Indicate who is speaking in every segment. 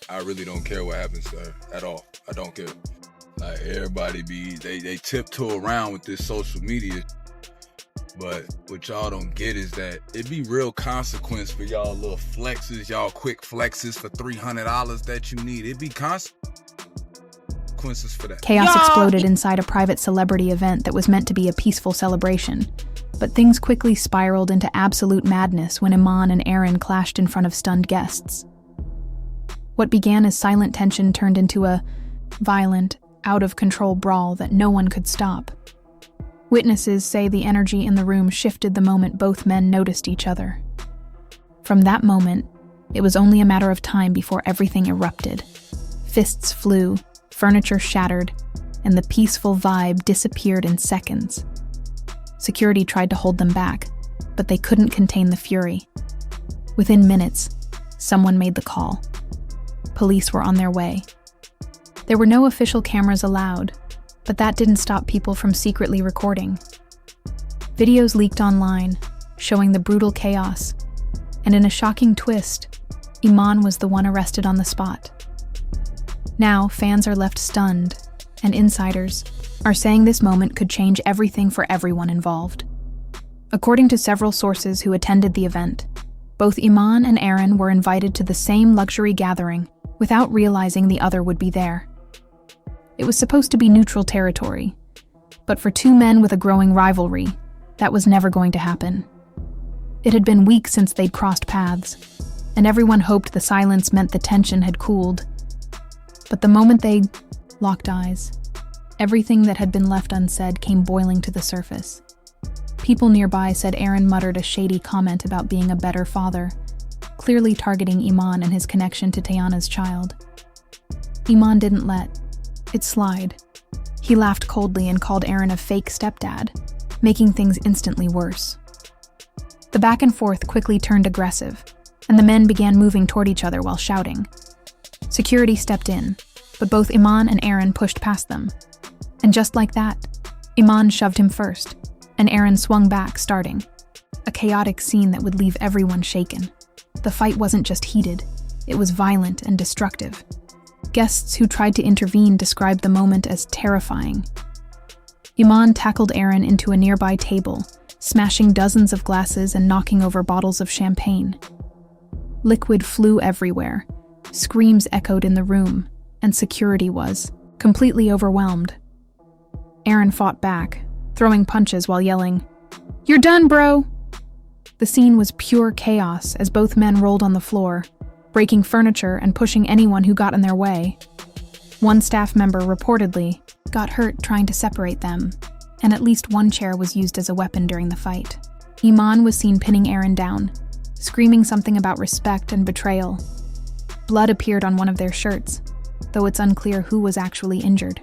Speaker 1: I really don't care what happens to her at all. I don't care. Like, everybody they tiptoe around with this social media. But what y'all don't get is that it be real consequence for y'all little flexes, y'all quick flexes for $300 that you need. It be consequences for that.
Speaker 2: Chaos exploded inside a private celebrity event that was meant to be a peaceful celebration. But things quickly spiraled into absolute madness when Iman and Aaron clashed in front of stunned guests. What began as silent tension turned into a violent, out-of-control brawl that no one could stop. Witnesses say the energy in the room shifted the moment both men noticed each other. From that moment, it was only a matter of time before everything erupted. Fists flew, furniture shattered, and the peaceful vibe disappeared in seconds. Security tried to hold them back, but they couldn't contain the fury. Within minutes, someone made the call. Police were on their way. There were no official cameras allowed, but that didn't stop people from secretly recording. Videos leaked online, showing the brutal chaos, and in a shocking twist, Iman was the one arrested on the spot. Now, fans are left stunned, and insiders are saying this moment could change everything for everyone involved. According to several sources who attended the event, both Iman and Aaron were invited to the same luxury gathering without realizing the other would be there. It was supposed to be neutral territory, but for two men with a growing rivalry, that was never going to happen. It had been weeks since they'd crossed paths, and everyone hoped the silence meant the tension had cooled. But the moment they locked eyes, everything that had been left unsaid came boiling to the surface. People nearby said Aaron muttered a shady comment about being a better father, clearly targeting Iman and his connection to Teyana's child. Iman didn't let it slide. He laughed coldly and called Aaron a fake stepdad, making things instantly worse. The back and forth quickly turned aggressive, and the men began moving toward each other while shouting. Security stepped in, but both Iman and Aaron pushed past them. And just like that, Iman shoved him first, and Aaron swung back, starting a chaotic scene that would leave everyone shaken. The fight wasn't just heated, it was violent and destructive. Guests who tried to intervene described the moment as terrifying. Iman tackled Aaron into a nearby table, smashing dozens of glasses and knocking over bottles of champagne. Liquid flew everywhere, screams echoed in the room, and security was completely overwhelmed. Aaron fought back, throwing punches while yelling, "You're done, bro!" The scene was pure chaos as both men rolled on the floor, breaking furniture and pushing anyone who got in their way. One staff member reportedly got hurt trying to separate them, and at least one chair was used as a weapon during the fight. Iman was seen pinning Aaron down, screaming something about respect and betrayal. Blood appeared on one of their shirts, though it's unclear who was actually injured.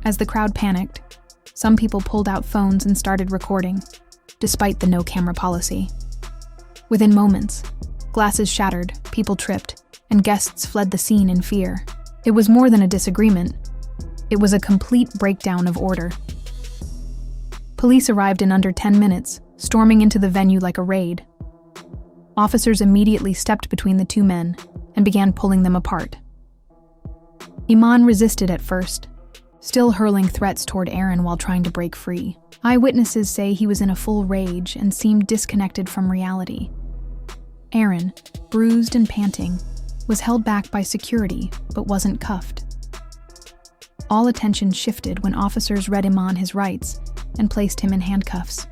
Speaker 2: As the crowd panicked, some people pulled out phones and started recording, despite the no-camera policy. Within moments, glasses shattered, people tripped, and guests fled the scene in fear. It was more than a disagreement. It was a complete breakdown of order. Police arrived in under 10 minutes, storming into the venue like a raid. Officers immediately stepped between the two men and began pulling them apart. Iman resisted at first, still hurling threats toward Aaron while trying to break free. Eyewitnesses say he was in a full rage and seemed disconnected from reality. Aaron, bruised and panting, was held back by security but wasn't cuffed. All attention shifted when officers read Iman his rights and placed him in handcuffs.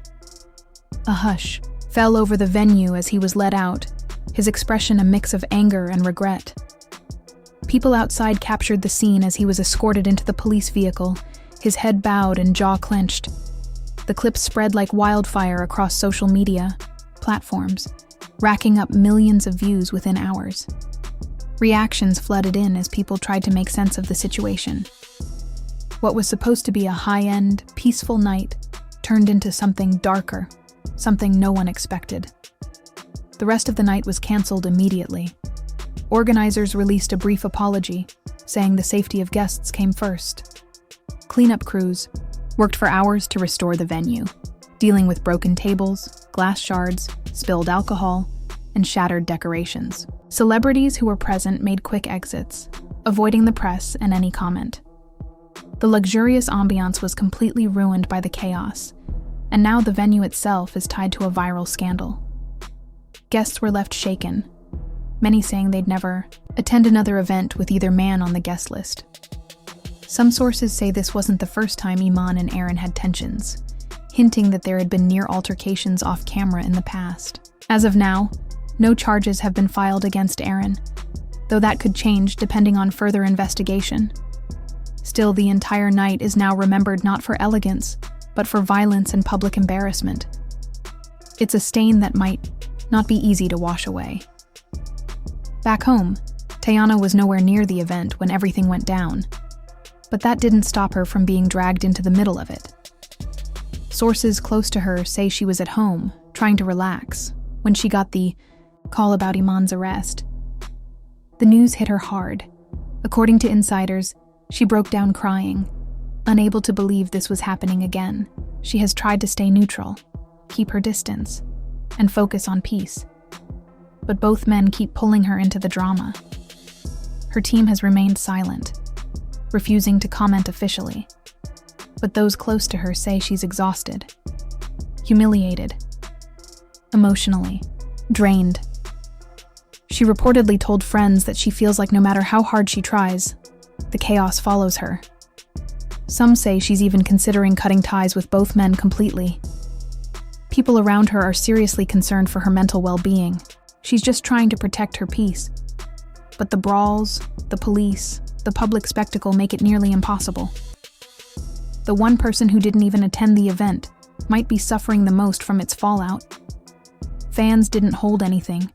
Speaker 2: A hush fell over the venue as he was led out, his expression a mix of anger and regret. People outside captured the scene as he was escorted into the police vehicle, his head bowed and jaw clenched. The clip spread like wildfire across social media platforms, racking up millions of views within hours. Reactions flooded in as people tried to make sense of the situation. What was supposed to be a high-end, peaceful night turned into something darker, something no one expected. The rest of the night was canceled immediately. Organizers released a brief apology, saying the safety of guests came first. Cleanup crews worked for hours to restore the venue, dealing with broken tables, glass shards, spilled alcohol, and shattered decorations. Celebrities who were present made quick exits, avoiding the press and any comment. The luxurious ambiance was completely ruined by the chaos, and now the venue itself is tied to a viral scandal. Guests were left shaken, many saying they'd never attend another event with either man on the guest list. Some sources say this wasn't the first time Iman and Aaron had tensions, hinting that there had been near altercations off camera in the past. As of now, no charges have been filed against Aaron, though that could change depending on further investigation. Still, the entire night is now remembered not for elegance, but for violence and public embarrassment. It's a stain that might not be easy to wash away. Back home, Tayiana was nowhere near the event when everything went down, but that didn't stop her from being dragged into the middle of it. Sources close to her say she was at home, trying to relax, when she got the call about Iman's arrest. The news hit her hard. According to insiders, she broke down crying, unable to believe this was happening again. She has tried to stay neutral, keep her distance, and focus on peace. But both men keep pulling her into the drama. Her team has remained silent, refusing to comment officially. But those close to her say she's exhausted, humiliated, emotionally drained. She reportedly told friends that she feels like no matter how hard she tries, the chaos follows her. Some say she's even considering cutting ties with both men completely. People around her are seriously concerned for her mental well-being. She's just trying to protect her peace. But the brawls, the police, the public spectacle make it nearly impossible. The one person who didn't even attend the event might be suffering the most from its fallout. Fans didn't hold anything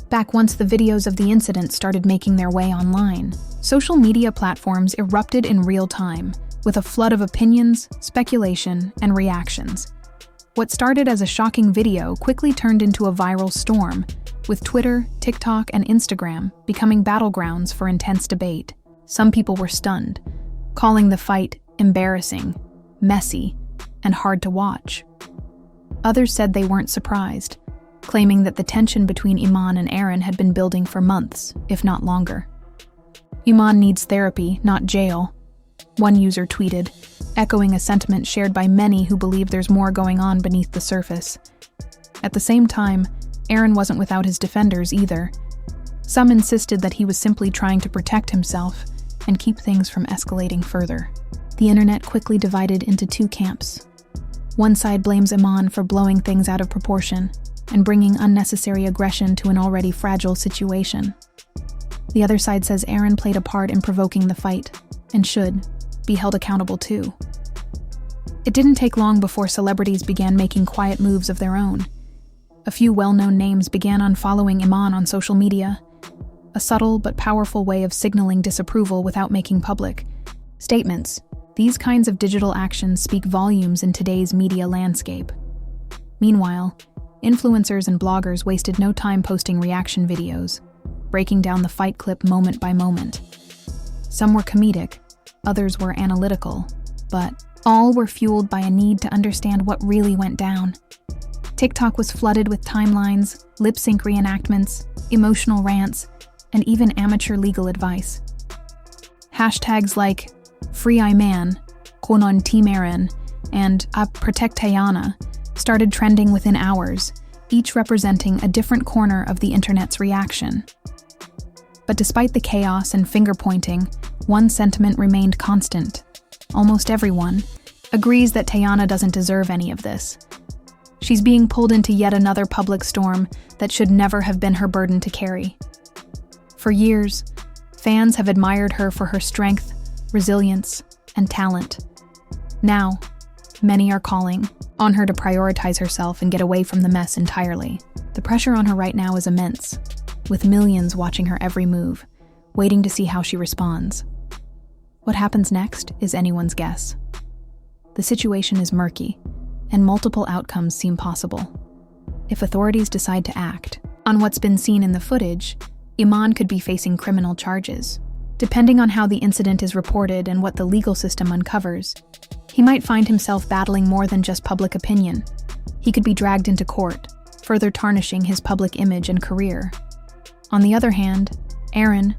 Speaker 2: back once the videos of the incident started making their way online. Social media platforms erupted in real time, with a flood of opinions, speculation, and reactions. What started as a shocking video quickly turned into a viral storm, with Twitter, TikTok, and Instagram becoming battlegrounds for intense debate. Some people were stunned, calling the fight embarrassing, messy, and hard to watch. Others said they weren't surprised, claiming that the tension between Iman and Aaron had been building for months, if not longer. Iman needs therapy, not jail, one user tweeted, echoing a sentiment shared by many who believe there's more going on beneath the surface. At the same time, Aaron wasn't without his defenders either. Some insisted that he was simply trying to protect himself and keep things from escalating further. The internet quickly divided into two camps. One side blames Iman for blowing things out of proportion and bringing unnecessary aggression to an already fragile situation. The other side says Aaron played a part in provoking the fight and should be held accountable too. It didn't take long before celebrities began making quiet moves of their own. A few well-known names began unfollowing Iman on social media, a subtle but powerful way of signaling disapproval without making public statements. These kinds of digital actions speak volumes in today's media landscape. Meanwhile, influencers and bloggers wasted no time posting reaction videos, breaking down the fight clip moment by moment. Some were comedic, others were analytical, but all were fueled by a need to understand what really went down. TikTok was flooded with timelines, lip-sync reenactments, emotional rants, and even amateur legal advice. Hashtags like Free Iman, Konon Team Aaron, and Protect Tayiana started trending within hours, each representing a different corner of the internet's reaction. But despite the chaos and finger-pointing, one sentiment remained constant. Almost everyone agrees that Tayiana doesn't deserve any of this. She's being pulled into yet another public storm that should never have been her burden to carry. For years, fans have admired her for her strength, resilience, and talent. Now, many are calling on her to prioritize herself and get away from the mess entirely. The pressure on her right now is immense, with millions watching her every move, waiting to see how she responds. What happens next is anyone's guess. The situation is murky, and multiple outcomes seem possible. If authorities decide to act on what's been seen in the footage, Iman could be facing criminal charges. Depending on how the incident is reported and what the legal system uncovers, he might find himself battling more than just public opinion. He could be dragged into court for further tarnishing his public image and career. On the other hand, Aaron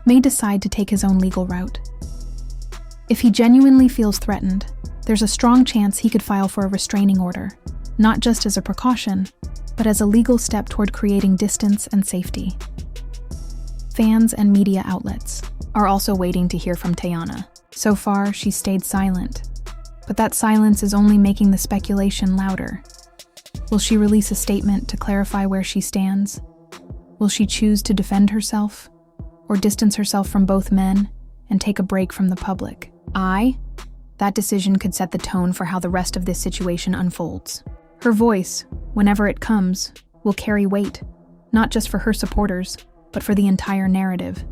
Speaker 2: may decide to take his own legal route. If he genuinely feels threatened, there's a strong chance he could file for a restraining order, not just as a precaution, but as a legal step toward creating distance and safety. Fans and media outlets are also waiting to hear from Tayiana. So far, she's stayed silent, but that silence is only making the speculation louder. Will she release a statement to clarify where she stands? Will she choose to defend herself, or distance herself from both men and take a break from the public? That decision could set the tone for how the rest of this situation unfolds. Her voice, whenever it comes, will carry weight, not just for her supporters, but for the entire narrative.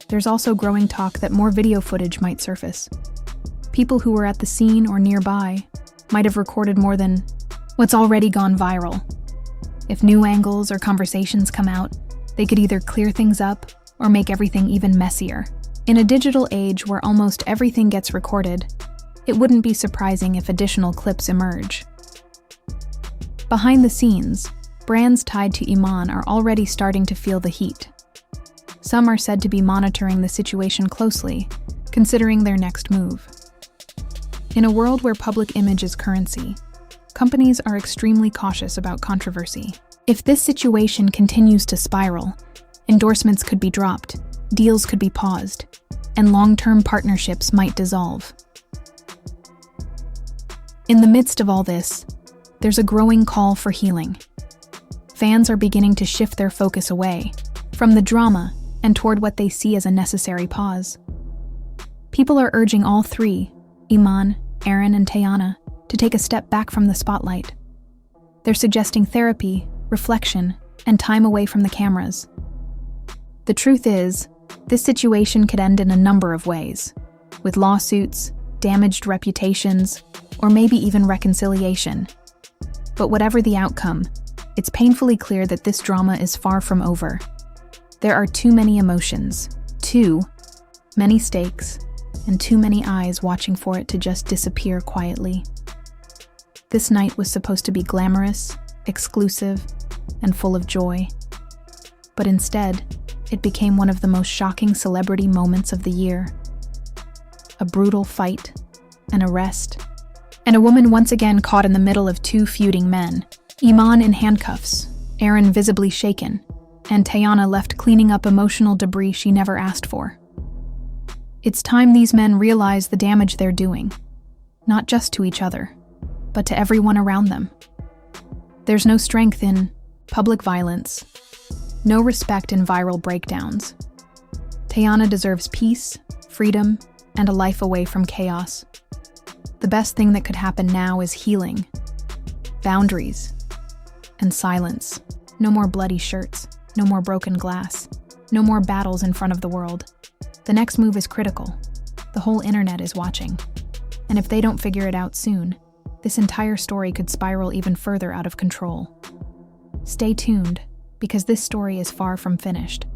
Speaker 2: There's also growing talk that more video footage might surface. People who were at the scene or nearby might have recorded more than what's already gone viral. If new angles or conversations come out, they could either clear things up or make everything even messier. In a digital age where almost everything gets recorded, it wouldn't be surprising if additional clips emerge. Behind the scenes, brands tied to Iman are already starting to feel the heat. Some are said to be monitoring the situation closely, considering their next move. In a world where public image is currency, companies are extremely cautious about controversy. If this situation continues to spiral, endorsements could be dropped, deals could be paused, and long-term partnerships might dissolve. In the midst of all this, there's a growing call for healing. Fans are beginning to shift their focus away from the drama and toward what they see as a necessary pause. People are urging all three, Iman, Aaron, and Tayiana, to take a step back from the spotlight. They're suggesting therapy, reflection, and time away from the cameras. The truth is, this situation could end in a number of ways, with lawsuits, damaged reputations, or maybe even reconciliation. But whatever the outcome, it's painfully clear that this drama is far from over. There are too many emotions, too many stakes, and too many eyes watching for it to just disappear quietly. This night was supposed to be glamorous, exclusive, and full of joy. But instead, it became one of the most shocking celebrity moments of the year. A brutal fight, an arrest, and a woman once again caught in the middle of two feuding men. Iman in handcuffs, Aaron visibly shaken, and Tayiana left cleaning up emotional debris she never asked for. It's time these men realize the damage they're doing, not just to each other, but to everyone around them. There's no strength in public violence, no respect in viral breakdowns. Tayiana deserves peace, freedom, and a life away from chaos. The best thing that could happen now is healing, boundaries, and silence. No more bloody shirts, no more broken glass, no more battles in front of the world. The next move is critical. The whole internet is watching. And if they don't figure it out soon, this entire story could spiral even further out of control. Stay tuned, because this story is far from finished.